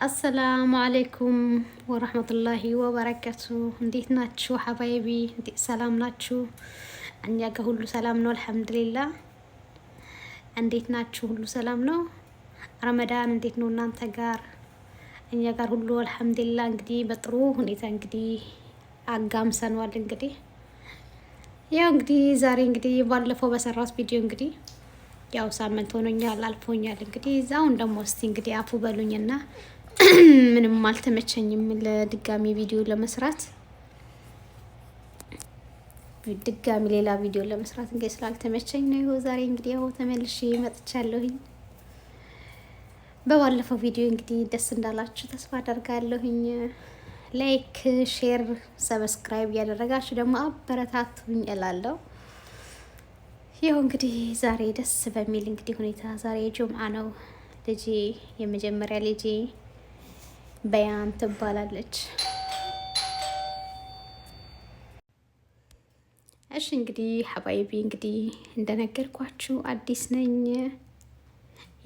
السلام عليكم ورحمة الله وبركاته. انዴት ናችሁ ሐባይቢ? እንዴት ሰላም ናችሁ? እኛ ጋር ሁሉ ሰላም ነው አልሐምዱሊላህ። እንዴት ናችሁ? ሁሉ ሰላም ነው? ረመዳን እንዴት ነው እናንተ ጋር? እኛ ጋር ሁሉ አልሐምዱሊላህ። እንግዲህ በጥሩ ሁኔታ እንግዲህ አጋምሰናል። እንግዲህ ያው እንግዲህ ዛሬ እንግዲህ ባለፈው በሰራሁት ቪዲዮ እንግዲህ ያው ሳምንት ሆኖኛል አልፎኛል። እንግዲህ ዛውን ደግሞ እስቲ እንግዲህ አፉ በሉኝና ምንም አልተመቸኝም ለድጋሚ ቪዲዮ ለመስራት ሌላ ቪዲዮ ለመስራት እንግዲህ ስላልተመቸኝ ነው ይኸው ዛሬ እንግዲህ ያው ተመልሼ መጥቻለሁኝ። በባለፈው ቪዲዮ እንግዲህ ደስ እንዳላችሁ ተስፋ አደርጋለሁኝ። ላይክ፣ ሼር፣ ሰብስክራይብ ያደረጋችሁ ደግሞ አበረታቱኝ እላለሁ። ይኸው እንግዲህ ዛሬ ደስ በሚል እንግዲህ ሁኔታ ዛሬ ጁምዓ ነው። ልጄ የመጀመሪያ ልጄ በያን ትባላለች። እሺ እንግዲህ ሐባይቢ እንግዲህ እንደነገርኳችሁ አዲስ ነኝ፣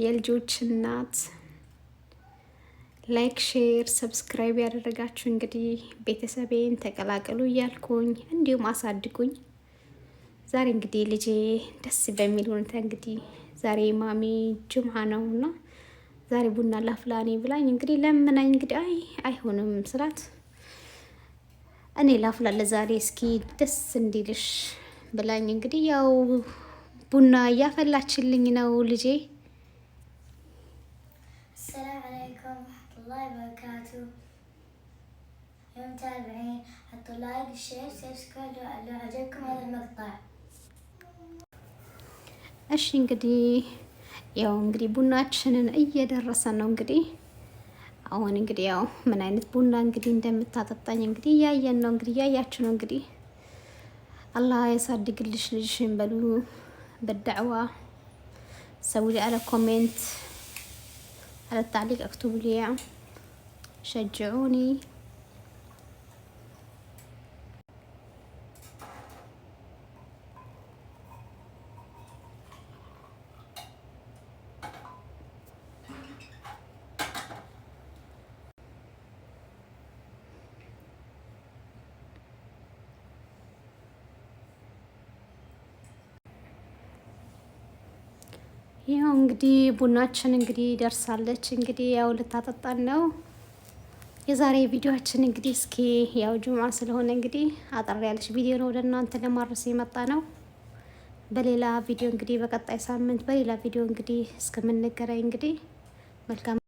የልጆች እናት። ላይክ፣ ሼር፣ ሰብስክራይብ ያደረጋችሁ እንግዲህ ቤተሰቤን ተቀላቀሉ እያልኩኝ እንዲሁም አሳድጉኝ። ዛሬ እንግዲህ ልጄ ደስ በሚል ሁኔታ እንግዲህ ዛሬ ማሚ ጁምዓ ነውና ዛሬ ቡና ላፍላኔ ብላኝ እንግዲህ ለምናኝ እንግዲህ አይሆንም ስላት እኔ ላፍላለ ዛሬ እስኪ ደስ እንዲልሽ ብላኝ እንግዲህ ያው ቡና እያፈላችልኝ ነው ልጄ። السلام عليكم ورحمة الله وبركاته. يا متابعين حطوا لايك شير سبسكرايب لو عجبكم هذا المقطع. እሺ እንግዲህ ያው እንግዲህ ቡናችንን እየደረሰ ነው። እንግዲህ አሁን እንግዲህ ያው ምን አይነት ቡና እንግዲህ እንደምታጠጣኝ እንግዲህ እያየን ነው። እንግዲህ እያያችሁ ነው። እንግዲህ አላህ ያሳድግልሽ ልጅሽን በሉ በደዕዋ ሰውሊ على ኮሜንት على التعليق اكتبوا لي شجعوني. ያው እንግዲህ ቡናችን እንግዲህ ደርሳለች። እንግዲህ ያው ልታጠጣን ነው። የዛሬ ቪዲዮአችን እንግዲህ እስኪ ያው ጁምዓ ስለሆነ እንግዲህ አጠር ያለች ቪዲዮ ነው ወደ እናንተ ለማድረስ የመጣ ነው። በሌላ ቪዲዮ እንግዲህ በቀጣይ ሳምንት በሌላ ቪዲዮ እንግዲህ እስከምንገናኝ እንግዲህ መልካም